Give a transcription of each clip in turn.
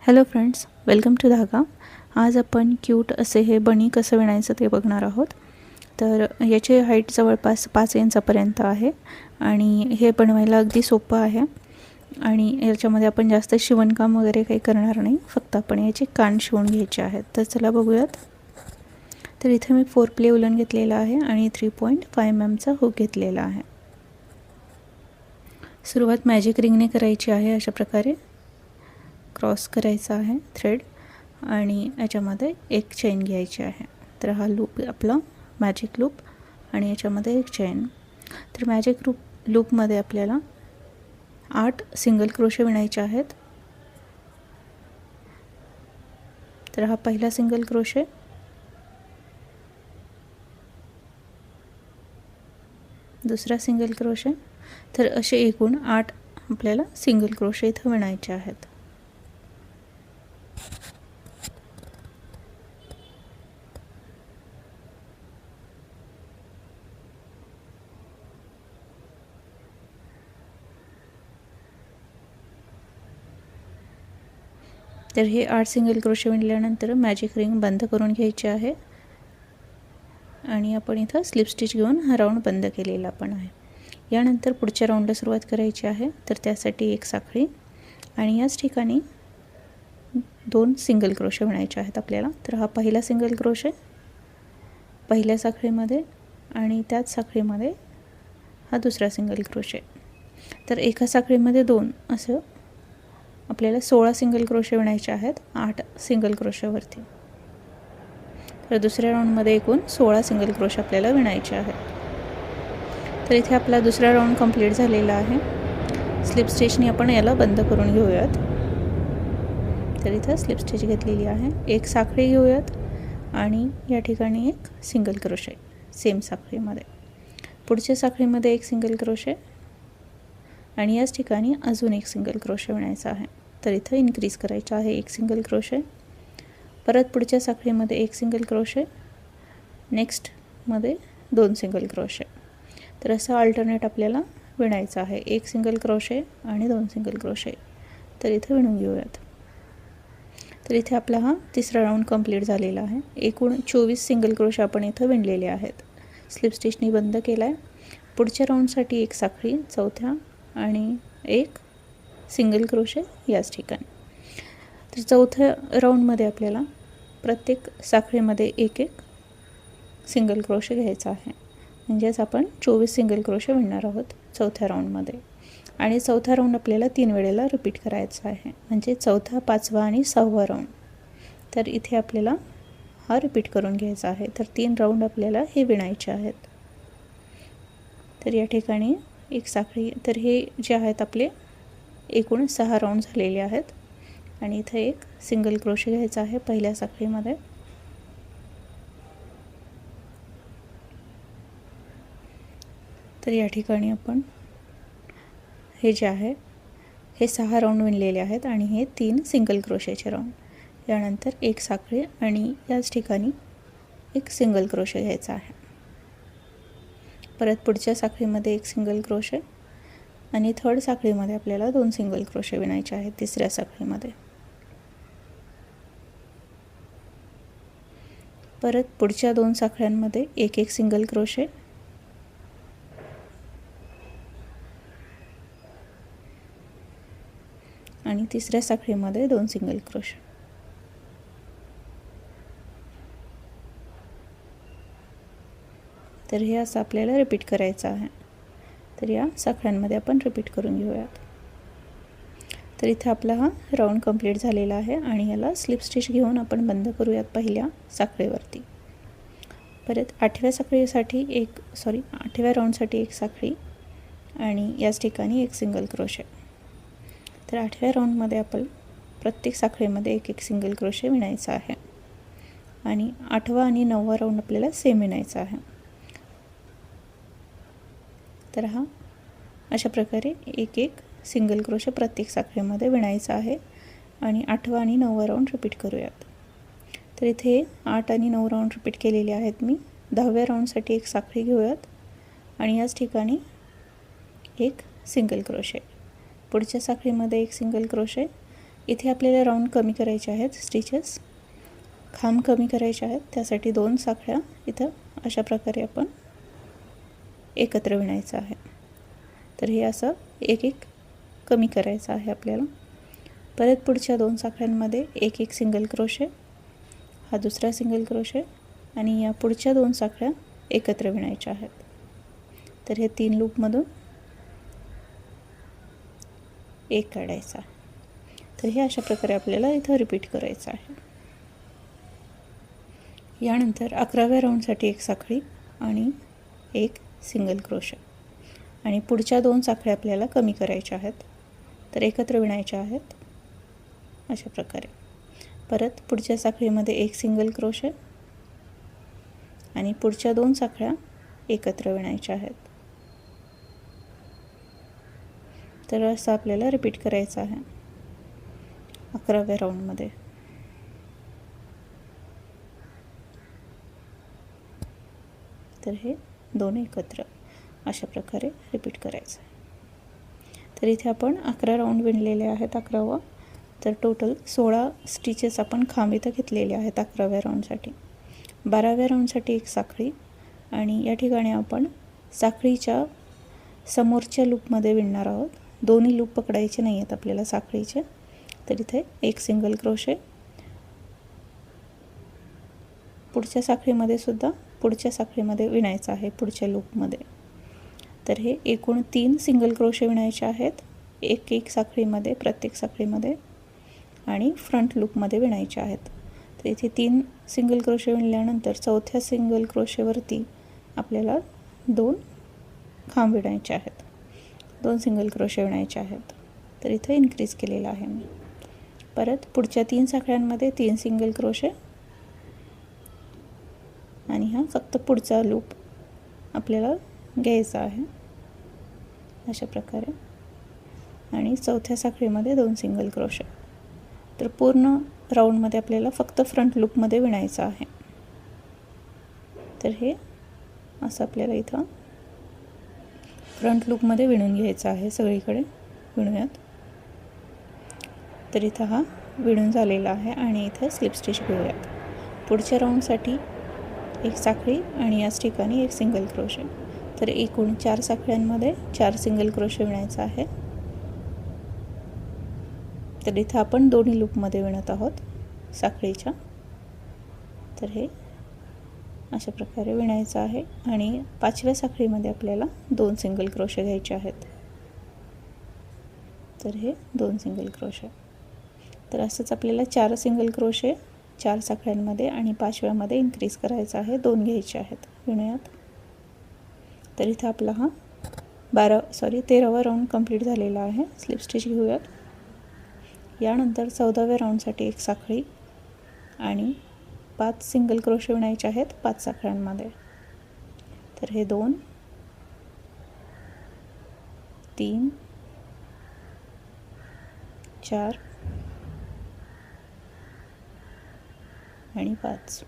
Hello friends, welcome to धागा. आज आपण क्यूट असे हे बनी कसं विणायचं ते बघणार आहोत. तर याची हाईट जवळपास 5 इंचापर्यंत आहे आणि हे बनवायला अगदी सोपं आहे. आणि याच्यामध्ये आपण जास्त शिवणकाम वगैरे काही करणार नाही, फक्त आपण याचे कान शिवून घ्यायचे आहेत. तर चला बघूयात. तर इथे मी 4 प्ले उलन घेतलेला आहे आणि 3.5 mm हुक घेतलेला आहे. सुरुवात मॅजिक रिंगने करायची आहे. अशा प्रकारे क्रॉस करायचा आहे थ्रेड आणि याच्यामध्ये एक चेन घ्यायची आहे. तर हा लूप आपला मॅजिक लूप आणि याच्यामध्ये एक चेन. तर मॅजिक लूपमध्ये आपल्याला 8 सिंगल क्रोशे विणायचे आहेत. तर हा पहिला सिंगल क्रोशे, दुसरा सिंगल क्रोशे. तर असे एकूण 8 आपल्याला सिंगल क्रोशे इथं विणायचे आहेत. तर हे 8 सिंगल क्रोशे विणल्यानंतर मॅजिक रिंग बंद करून घ्यायची आहे आणि आपण इथं स्लिप स्टिच घेऊन हा राऊंड बंद केलेला पण आहे. यानंतर पुढच्या राऊंडला सुरुवात करायची आहे. तर त्यासाठी एक साखळी आणि याच ठिकाणी 2 सिंगल क्रोशे विणायचे आहेत आपल्याला. तर हा पहिला सिंगल क्रोशे पहिल्या साखळीमध्ये आणि त्याच साखळीमध्ये हा दुसरा सिंगल क्रोशे. तर एका साखळीमध्ये 2 असं आपल्याला 16 सिंगल क्रोशे विणायचे आहेत 8 सिंगल क्रोशावरती. तर दुसऱ्या राऊंडमध्ये एकूण 16 सिंगल क्रोशे आपल्याला विणायचे आहेत. तर इथे आपला दुसरा राऊंड कंप्लीट झालेला आहे. स्लिप स्टिचने आपण याला बंद करून घेऊयात. तर इथं स्लिप स्टिच घेतलेली आहे. एक साखळी घेऊयात आणि या ठिकाणी एक सिंगल क्रोशे सेम साखळीमध्ये. पुढच्या साखळीमध्ये एक सिंगल क्रोशे आणि याच ठिकाणी अजून एक सिंगल क्रोशे विणायचा आहे. तर इथं इन्क्रीज करायचं आहे एक सिंगल क्रोशे. परत पुढच्या साखळीमध्ये एक सिंगल क्रोशे, नेक्स्टमध्ये 2 सिंगल क्रोशे. तर असं अल्टरनेट आपल्याला विणायचं आहे. एक सिंगल क्रोशे आणि 2 सिंगल क्रोशे. तर इथं विणून घेऊयात. तर इथे आपला हा तिसरा राऊंड कंप्लीट झालेला आहे. एकूण 24 सिंगल क्रोशे आपण इथं विणलेले आहेत. स्लिप स्टिचनी बंद केला आहे. पुढच्या राऊंडसाठी एक साखळी, चौथ्या आणि एक सिंगल क्रोशे याच ठिकाणी. तर चौथ्या राऊंडमध्ये आपल्याला प्रत्येक साखळीमध्ये एक सिंगल क्रोशे घ्यायचा आहे. म्हणजेच आपण 24 सिंगल क्रोशे विणणार आहोत चौथ्या राऊंडमध्ये. आणि चौथा राऊंड आपल्याला 3 वेळेला रिपीट करायचा आहे, म्हणजे चौथा, 5वा आणि 6वा राऊंड. तर इथे आपल्याला हा रिपीट करून घ्यायचा आहे. तर 3 राऊंड आपल्याला हे विणायचे आहेत. तर या ठिकाणी एक साखळी. तर हे जे आहेत आपले एकूण 6 राऊंड झालेले आहेत. आणि इथे एक सिंगल क्रोशे घ्यायचा आहे पहिल्या साखळीमध्ये. तर या ठिकाणी आपण हे जे आहे हे 6 राऊंड विणलेले आहेत आणि हे 3 सिंगल क्रोशेचे राऊंड. यानंतर एक साखळी आणि याच ठिकाणी एक सिंगल क्रोशे घ्यायचा आहे. परत पुढच्या साखळीमध्ये एक सिंगल क्रोशे आणि थर्ड साखळीमध्ये आपल्याला 2 सिंगल क्रोशे विणायचे आहेत तिसऱ्या साखळीमध्ये. परत पुढच्या 2 साखळ्यांमध्ये एक सिंगल क्रोशे आणि तिसऱ्या साखळीमध्ये 2 सिंगल क्रोशे. तर हे असं आपल्याला रिपीट करायचं आहे. तर या साखळ्यांमध्ये आपण रिपीट करून घेऊयात. तर इथे आपला हा राऊंड कंप्लीट झालेला आहे आणि याला स्लिप स्टिच घेऊन आपण बंद करूयात पहिल्या साखळीवरती. परत 8व्या राऊंडसाठी एक साखळी आणि याच ठिकाणी एक सिंगल क्रोशे. तर 8व्या राऊंडमध्ये आपण प्रत्येक साखळीमध्ये एक सिंगल क्रोशे विणायचा आहे आणि 8वा आणि 9वा राऊंड आपल्याला सेम विणायचा आहे. तर हा अशा प्रकारे एक सिंगल क्रोशे प्रत्येक साखळीमध्ये विणायचा आहे आणि 8वा आणि 9वा राऊंड रिपीट करूयात. तर इथे 8 आणि 9 राऊंड रिपीट केलेले आहेत मी. 10व्या राऊंडसाठी एक साखळी घेऊयात आणि याच ठिकाणी एक सिंगल क्रोशे. पुढच्या साखळीमध्ये एक सिंगल क्रोशे इथे आपल्याला राऊंड कमी करायचे आहेत, स्टिचेस खांब कमी करायचे आहेत. त्यासाठी 2 साखळ्या इथं अशा प्रकारे आपण एकत्र विणायचं आहे. तर हे असं एक एक कमी करायचं आहे आपल्याला. परत पुढच्या 2 साखळ्यांमध्ये एक एक सिंगल क्रोशे, हा दुसरा सिंगल क्रोशे आणि या पुढच्या 2 साखळ्या एकत्र विणायच्या आहेत. तर हे 3 लूपमधून एक काढायचा. तर हे अशा प्रकारे आपल्याला इथं रिपीट करायचं आहे. यानंतर 11व्या राऊंडसाठी एक साखळी आणि एक सिंगल क्रोशे आणि पुढच्या 2 साखळ्या आपल्याला कमी करायच्या आहेत. तर एकत्र विणायच्या आहेत अशा प्रकारे. परत पुढच्या साखळीमध्ये एक सिंगल क्रोशे आणि पुढच्या 2 साखळ्या एकत्र विणायच्या आहेत. तर असं आपल्याला रिपीट करायचं आहे 11व्या राऊंडमध्ये. तर हे 2 एकत्र अशा प्रकारे रिपीट करायचं. तर इथे आपण 11 राऊंड विणलेले आहेत. 11वा. तर टोटल 16 स्टिचेस आपण खांब इथं घेतलेले आहेत 11व्या राऊंडसाठी. 12व्या राऊंडसाठी एक साखळी आणि या ठिकाणी आपण साखळीच्या समोरच्या लूपमध्ये विणणार आहोत. दोन्ही लूप पकडायचे नाही आहेत आपल्याला साखळीचे. तर इथे एक सिंगल क्रोशे, पुढच्या साखळीमध्ये सुद्धा पुढच्या साखळीमध्ये विणायचं आहे पुढच्या लूपमध्ये. तर हे एकूण 3 सिंगल क्रोशे विणायचे आहेत एक एक साखळीमध्ये, प्रत्येक साखळीमध्ये आणि फ्रंट लूपमध्ये विणायचे आहेत. तर इथे 3 सिंगल क्रोशे विणल्यानंतर चौथ्या सिंगल क्रोशेवरती आपल्याला 2 खांब विणायचे आहेत, 2 सिंगल क्रोशे विणायचे आहेत. तर इथे इन्क्रीज केलेला आहे मी. परत पुढच्या 3 साखळ्यांमध्ये 3 सिंगल क्रोशे आणि हा फक्त पुढचा लूप आपल्याला घ्यायचा आहे अशा प्रकारे आणि चौथ्या साखळीमध्ये 2 सिंगल क्रोशे. तर पूर्ण राऊंडमध्ये आपल्याला फक्त फ्रंट लूपमध्ये विणायचं आहे. तर हे असं आपल्याला इथं फ्रंट लूपमध्ये विणून घ्यायचं आहे. सगळीकडे विणूयात. तर इथं हा विणून झालेला आहे आणि इथं स्लिप स्टिच घेऊयात. पुढच्या राऊंडसाठी एक साखळी आणि याच ठिकाणी एक सिंगल क्रोशे. तर एकूण 4 साखळ्यांमध्ये 4 सिंगल क्रोशे विणायचं आहे. तर इथं आपण दोन्ही लूपमध्ये विणत आहोत साखळीच्या. तर हे अशा प्रकारे विणायचं आहे आणि 5व्या साखळीमध्ये आपल्याला 2 सिंगल क्रोशे घ्यायचे आहेत. तर हे 2 सिंगल क्रोशे. तर असंच आपल्याला 4 सिंगल क्रोशे 4 साखळ्यांमध्ये आणि 5व्यामध्ये इन्क्रीज करायचं आहे. 2 घ्यायचे आहेत. विणूयात. तर इथं आपला हा 13वा राऊंड कंप्लीट झालेला आहे. स्लिप स्टिच घेऊयात. यानंतर 14व्या राऊंडसाठी एक साखळी आणि 5 सिंगल क्रोशे विणायचे आहेत 5 साखळ्यांमध्ये. तर हे 2 3 4 आणि 5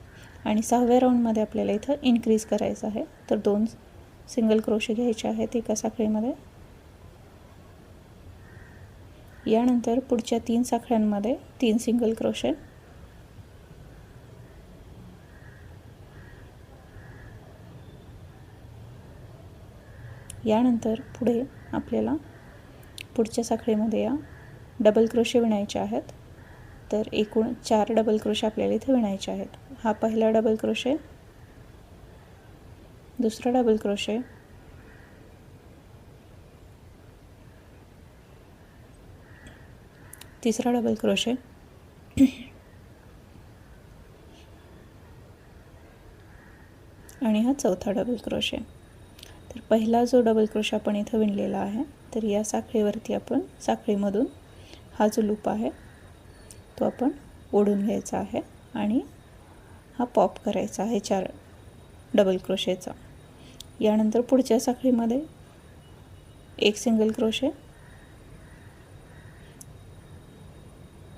आणि 6व्या राऊंडमध्ये आपल्याला इथं इन्क्रीज करायचं आहे. तर 2 सिंगल क्रोशे घ्यायचे आहेत एका साखळीमध्ये. यानंतर पुढच्या 3 साखळ्यांमध्ये 3 सिंगल क्रोशे यानंतर पुढे आपल्याला पुढच्या साखळीमध्ये या डबल क्रोशे विणायचे आहेत. तर एकूण 4 डबल क्रोशे आपल्याला इथे विणायचे आहेत. हा पहिला डबल क्रोशे, दुसरा डबल क्रोशे, तिसरा डबल क्रोशे आणि हा चौथा डबल क्रोशे. तर पहिला जो डबल क्रोशे आपण इथं विणलेला आहे तर या साखळीवरती आपण साखळीमधून हा जो लूप आहे तो आपण ओढून घ्यायचा आहे आणि हा पॉप करायचा आहे 4 डबल क्रोशेचा. यानंतर पुढच्या साखळीमध्ये एक सिंगल क्रोशे.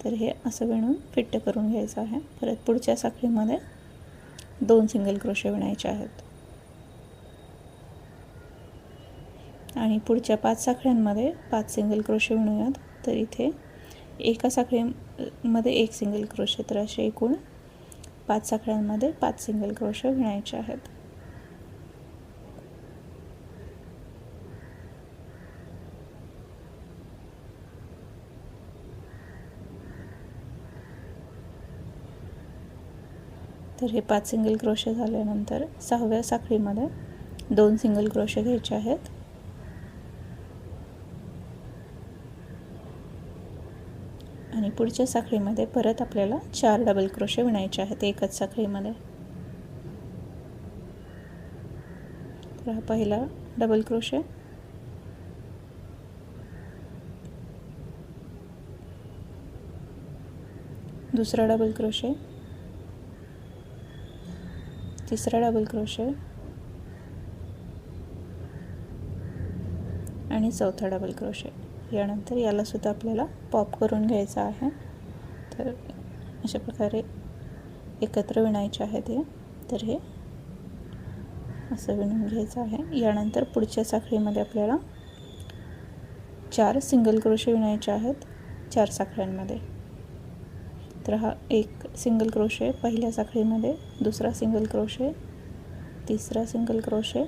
तर हे असं विणून फिट्ट करून घ्यायचं आहे. परत पुढच्या साखळीमध्ये 2 सिंगल क्रोशे विणायचे आहेत आणि पुढच्या 5 साखळ्यांमध्ये 5 सिंगल क्रोशे विणूयात. तर इथे एका साखळीमध्ये एक सिंगल क्रोशे, तर असे एकूण 5 साखळ्यांमध्ये 5 सिंगल क्रोशे विणायचे आहेत. तर हे 5 सिंगल क्रोशे झाल्यानंतर 6व्या साखळीमध्ये 2 सिंगल क्रोशे घ्यायचे आहेत. आणि पुढच्या साखळीमध्ये परत आपल्याला 4 डबल क्रोशे विणायचे आहेत एकच साखळीमध्ये. तर हा पहिला डबल क्रोशे, दुसरा डबल क्रोशे, तिसरा डबल क्रोशे आणि चौथा डबल क्रोशे. यानंतर याला सुद्धा आपल्याला पॉप करून घ्यायचा आहे. तर अशा प्रकारे एकत्र विणायचे आहे ते. तर हे असं विणून घ्यायचं आहे. यानंतर पुढच्या साखळीमध्ये आपल्याला 4 सिंगल क्रोशे विणायचे आहेत 4 साखळ्यांमध्ये. तर हा एक सिंगल क्रोशे पहिल्या साखळीमध्ये, दुसरा सिंगल क्रोशे, तिसरा सिंगल क्रोशे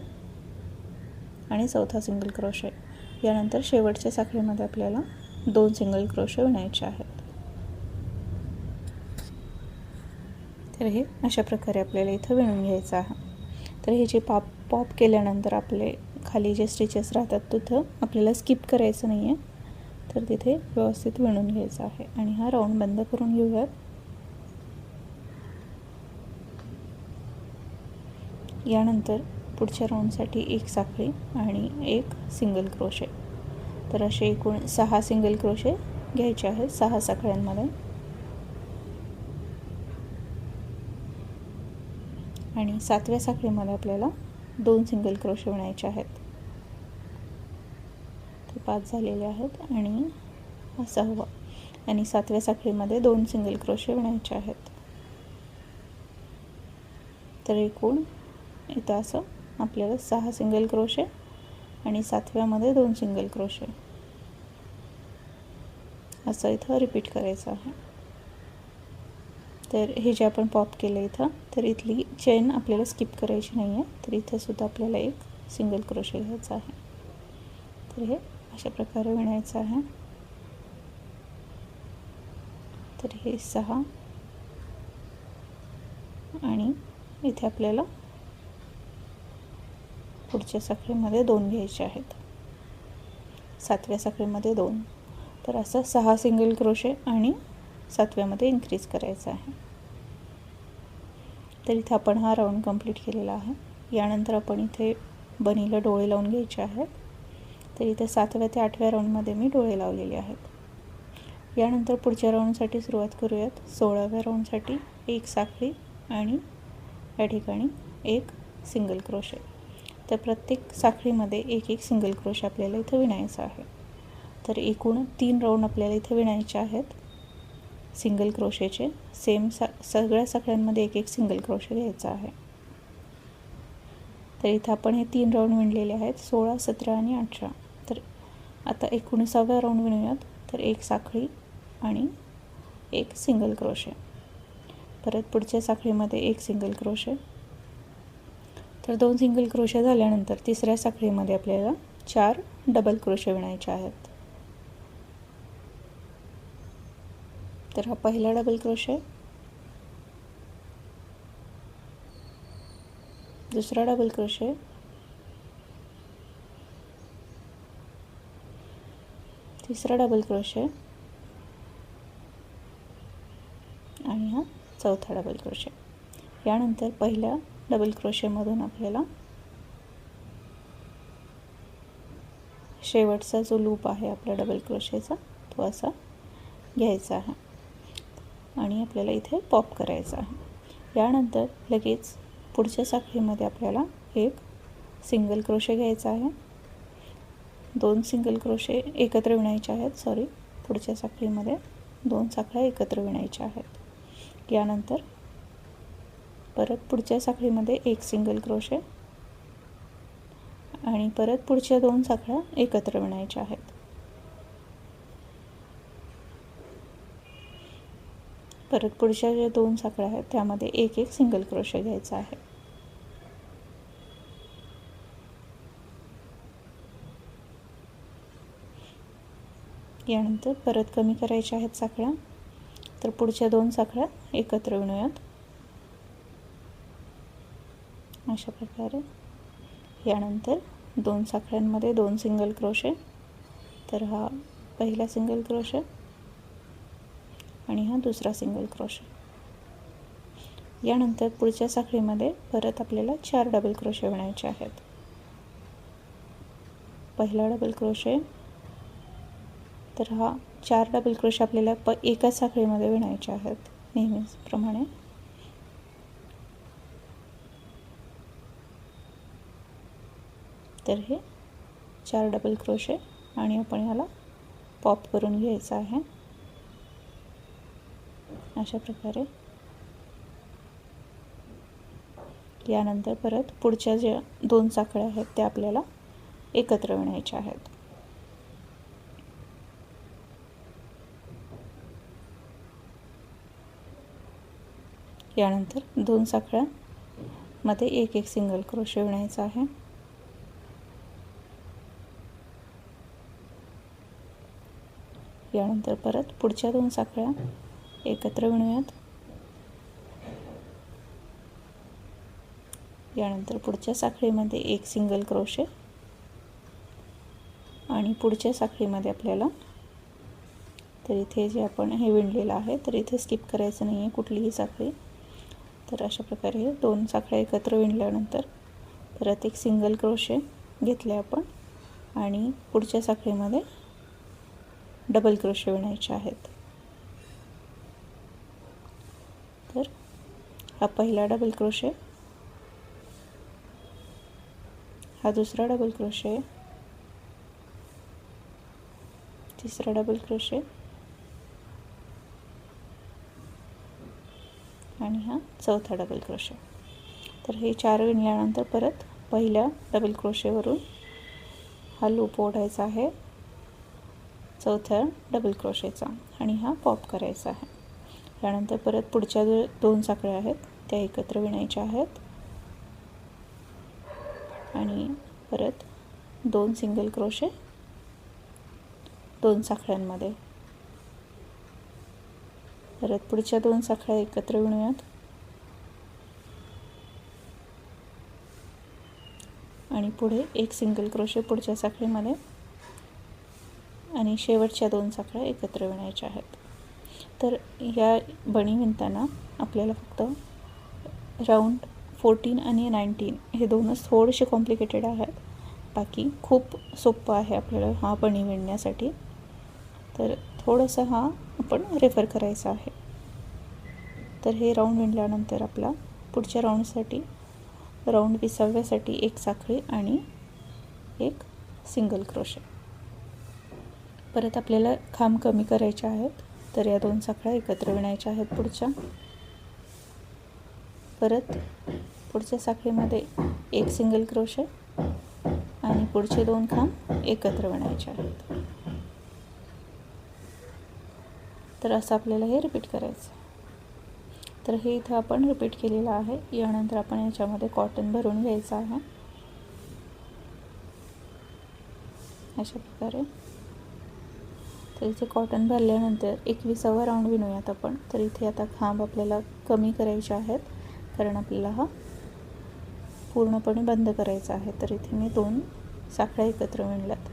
आणि चौथा सिंगल क्रोशे. यानंतर शेवटच्या साखळीमध्ये आपल्याला 2 सिंगल क्रोशे विणायचे आहेत. तर हे अशा प्रकारे आपल्याला इथं विणून घ्यायचं आहे. तर हे जे पॉप केल्यानंतर आपले खाली जे स्टिचेस राहतात तिथं आपल्याला स्किप करायचं नाही आहे. तर तिथे व्यवस्थित विणून घ्यायचं आहे. आणि हा राऊंड बंद करून घेऊयात. यानंतर पुढच्या राऊंडसाठी एक साखळी आणि एक सिंगल क्रोशे. तर असे एकूण 6 सिंगल क्रोशे घ्यायचे आहेत 6 साखळ्यांमध्ये. आणि 7व्या साखळीमध्ये आपल्याला 2 सिंगल क्रोशे विणायचे आहेत. ते 5 झालेले आहेत आणि हा 6वा. आणि 7व्या साखळीमध्ये 2 सिंगल क्रोशे विणायचे आहेत. तर एकूण इथं असं आपल्याला 6 सिंगल क्रोशे आणि 7व्यामध्ये 2 सिंगल क्रोशे असं इथं रिपीट करायचं आहे. तर हे जे आपण पॉप केलं इथं, तर इथली चेन आपल्याला स्किप करायची नाही आहे. तर इथं सुद्धा आपल्याला एक सिंगल क्रोशे घ्यायचा आहे. तर हे अशा प्रकारे विणायचं आहे. तर हे 6 आणि इथे आपल्याला पुढच्या साखळीमध्ये 2 घ्यायचे आहेत. 7व्या साखळीमध्ये 2. तर असं 6 सिंगल क्रोशे आणि 7व्यामध्ये इन्क्रीज करायचं आहे. तर इथे आपण हा राऊंड कंप्लीट केलेला आहे. यानंतर आपण इथे बनीला डोळे लावून घ्यायचे आहेत. तर इथे 7व्या ते 8व्या राऊंडमध्ये मी डोळे लावलेले आहेत. यानंतर पुढच्या राऊंडसाठी सुरुवात करूयात. 16व्या राऊंडसाठी एक साखळी आणि या ठिकाणी एक सिंगल क्रोशे. तर प्रत्येक साखळीमध्ये एक एक सिंगल क्रोशे आपल्याला इथं विणायचं आहे. तर एकूण 3 राऊंड आपल्याला इथं विणायचे आहेत सिंगल क्रोशेचे. सेम सगळ्या साखळ्यांमध्ये एक एक सिंगल क्रोशे घ्यायचा आहे. तर इथं आपण हे 3 राऊंड विणलेले आहेत 16, 17 आणि 18. तर आता 19व्या राऊंड विणूयात. तर एक साखळी आणि एक सिंगल क्रोशे. परत पुढच्या साखळीमध्ये एक सिंगल क्रोशे. तर 2 सिंगल क्रोशे झाल्यानंतर तिसऱ्या साखळीमध्ये आपल्याला 4 डबल क्रोशे विणायचे आहेत. तर हा पहिला डबल क्रोशे, दुसरा डबल क्रोशे, तिसरा डबल क्रोशे आणि हा चौथा डबल क्रोशे. यानंतर पहिल्या डबल क्रोशेमधून आपल्याला शेवटचा जो लूप आहे आपला डबल क्रोशेचा तो असा घ्यायचा आहे आणि आपल्याला इथे पॉप करायचा आहे. यानंतर लगेच पुढच्या साखळीमध्ये आपल्याला एक सिंगल क्रोशे घ्यायचा आहे. 2 सिंगल क्रोशे एकत्र विणायचे आहेत. पुढच्या साखळीमध्ये 2 साखळ्या एकत्र विणायच्या आहेत. यानंतर परत पुढच्या साखळीमध्ये एक सिंगल क्रोशे आणि परत पुढच्या 2 साखळ्या एकत्र विणायच्या आहेत. परत पुढच्या ज्या 2 साखळ्या आहेत त्यामध्ये एक एक सिंगल क्रोशे घ्यायचा आहे. यानंतर परत कमी करायच्या आहेत साखळ्या, तर पुढच्या 2 साखळ्या एकत्र विणूयात अशा प्रकारे. यानंतर 2 साखळ्यांमध्ये 2 सिंगल क्रोशे, तर हा पहिला सिंगल क्रोशे आणि हा दुसरा सिंगल क्रोशे. यानंतर पुढच्या साखळीमध्ये परत आपल्याला 4 डबल क्रोशे विणायचे आहेत. पहिला डबल क्रोशे, तर हा 4 डबल क्रोशे आपल्याला एकाच साखळीमध्ये विणायचे आहेत नेहमीप्रमाणे. तर हे 4 डबल क्रोशे आणि आपण याला पॉप करून घ्यायचं आहे अशा प्रकारे. यानंतर परत पुढच्या ज्या 2 साखळ्या आहेत त्या आपल्याला एकत्र विणायच्या आहेत. यानंतर 2 साखळ्यामध्ये एक एक सिंगल क्रोशे विणायचा आहे. यानंतर परत पुढच्या 2 साखळ्या एकत्र विणूयात. यानंतर पुढच्या साखळीमध्ये एक सिंगल क्रोशे आणि पुढच्या साखळीमध्ये आपल्याला, तर इथे जे आपण हे विणलेलं आहे तर इथे स्किप करायचं नाही आहे कुठलीही साखळी. तर अशा प्रकारे 2 साखळ्या एकत्र विणल्यानंतर परत एक सिंगल क्रोशे घेतले आपण आणि पुढच्या साखळीमध्ये डबल क्रोशे विणायचे आहेत. तर हा पहिला डबल क्रोशे, हा दुसरा डबल क्रोशे, तिसरा डबल क्रोशे आणि हा चौथा डबल क्रोशे. तर हे 4 विणल्यानंतर परत पहिल्या डबल क्रोशेवरून हा लूप ओढायचा आहे चौथ्या डबल क्रोशेचा आणि हा पॉप करायचा आहे. यानंतर परत पुढच्या 2 साखळ्या आहेत त्या एकत्र विणायच्या आहेत आणि परत 2 सिंगल क्रोशे 2 साखळ्यांमध्ये. परत पुढच्या 2 साखळ्या एकत्र विणूयात आणि पुढे एक सिंगल क्रोशे पुढच्या साखळीमध्ये आणि शेवटच्या 2 साखळ्या एकत्र विणायच्या आहेत. तर या बणी विणताना आपल्याला फक्त राऊंड 14 आणि 19 हे दोनच थोडेसे कॉम्प्लिकेटेड आहेत, बाकी खूप सोपं आहे आपल्याला हा बणी विणण्यासाठी. तर थोडंसं हा आपण रेफर करायचा आहे. तर हे राऊंड विणल्यानंतर आपला पुढच्या राऊंडसाठी राऊंड 20व्यासाठी एक साखळी आणि एक सिंगल क्रोशे. परत आपल्याला खांब कमी करायचे आहेत, तर या 2 साखळ्या एकत्र विणायच्या आहेत पुढच्या. परत पुढच्या साखळीमध्ये एक सिंगल क्रोशे आणि पुढचे 2 खांब एकत्र विणायचे आहेत. तर असं आपल्याला हे रिपीट करायचं. तर हे इथं आपण रिपीट केलेलं आहे. यानंतर आपण याच्यामध्ये कॉटन भरून घ्यायचं आहे अशा प्रकारे. तर इथे कॉटन भरल्यानंतर 21वा राऊंड विणूयात आपण. तर इथे आता खांब आपल्याला कमी करायचे आहेत कारण आपल्याला हा पूर्णपणे बंद करायचा आहे. तर इथे मी 2 साखळ्या एकत्र विणल्यात.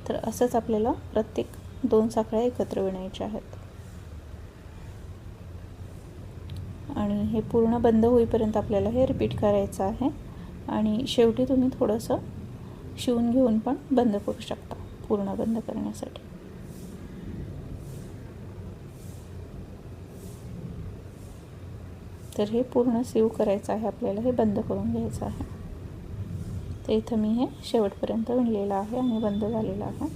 तर असंच आपल्याला प्रत्येक 2 साखळ्या एकत्र विणायच्या आहेत आणि हे पूर्ण बंद होईपर्यंत आपल्याला हे रिपीट करायचं आहे. आणि शेवटी तुम्ही थोडंसं शिवून घेऊन पण बंद करू शकता पूर्ण बंद करण्यासाठी. तर हे पूर्ण सीव करायचं आहे आपल्याला, हे बंद करून घ्यायचं आहे. तर इथं मी हे शेवटपर्यंत विणलेलं आहे आणि बंद झालेलं आहे.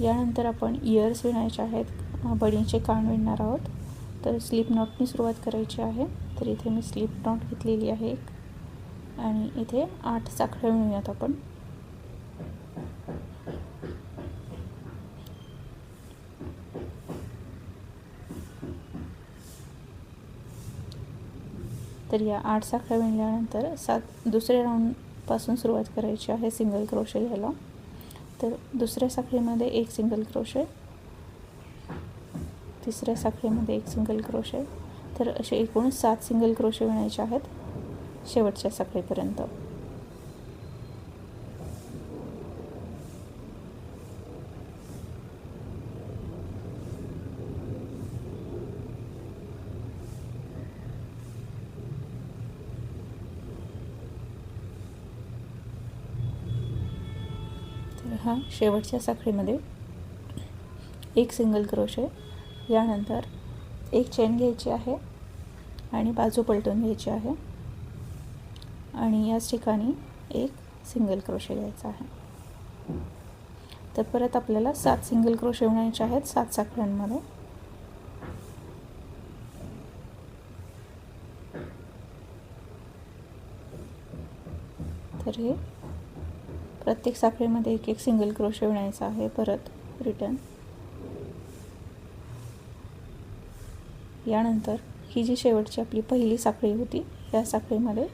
यानंतर आपण इयर्स विणायचे आहेत, बणीचे कान विणणार आहोत. तर स्लिप नॉटनी सुरुवात करायची आहे. तर इथे मी स्लिप नॉट घेतलेली आहे एक आणि इथे 8 साखळ्या विणूयात आपण. तर या 8 साखळ्या विणल्यानंतर दुसऱ्या राऊंडपासून सुरुवात करायची आहे सिंगल क्रोशे घ्यायला. तर दुसऱ्या साखळीमध्ये एक सिंगल क्रोशे, तिसऱ्या साखळीमध्ये एक सिंगल क्रोशे. तर असे एकूण 7 सिंगल क्रोशे विणायचे आहेत शेवटच्या साखळीपर्यंत. तर हा शेवटच्या साखळीमध्ये एक सिंगल क्रोशे, यानंतर एक चेन घ्यायची आहे आणि बाजू पलटून घ्यायची आहे आणि याच ठिकाणी एक सिंगल क्रोशे घ्यायचा आहे. तर परत आपल्याला 7 सिंगल क्रोशे विणायचे आहेत 7 साखळ्यांमध्ये. तर हे प्रत्येक साखळीमध्ये एक एक सिंगल क्रोशे विणायचा आहे परत रिटर्न. यानंतर ही जी शेवटची आपली पहिली साखळी होती या साखळीमध्ये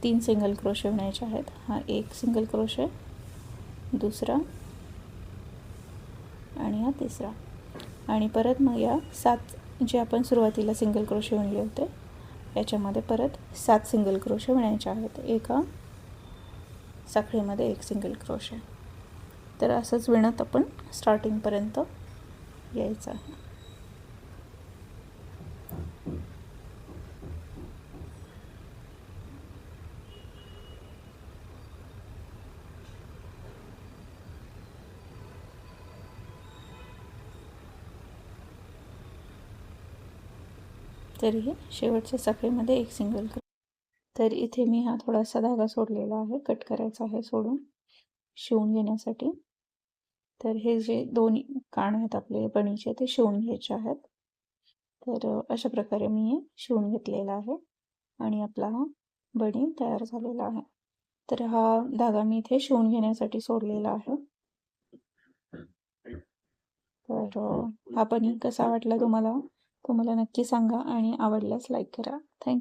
3 सिंगल क्रोशे विणायचे आहेत. हा एक सिंगल क्रोशे, दुसरा आणि हा तिसरा. आणि परत मग या 7 जे आपण सुरुवातीला सिंगल क्रोशे विणले होते याच्यामध्ये परत 7 सिंगल क्रोशे विणायचे आहेत एका साखळीमध्ये एक सिंगल क्रोशे. तर असंच विणत आपण स्टार्टिंगपर्यंत यायचं आहे. तरीही शेवटच्या साखळीमध्ये एक सिंगल क्रोशे. तर इथे मी हा थोडासा धागा सोडलेला आहे, कट करायचा आहे सोडून शिवून घेण्यासाठी. तर हे जे दोन कान आहेत आपले बणीचे ते शिवून घ्यायचे आहेत. तर अशा प्रकारे मी हे शिवून घेतलेला आहे आणि आपला हा बणी तयार झालेला आहे. तर हा धागा मी इथे शिवून घेण्यासाठी सोडलेला आहे. तर हा बणी कसा वाटला तुम्हाला नक्की सांगा आणि आवडल्यास लाईक करा. थँक्यू.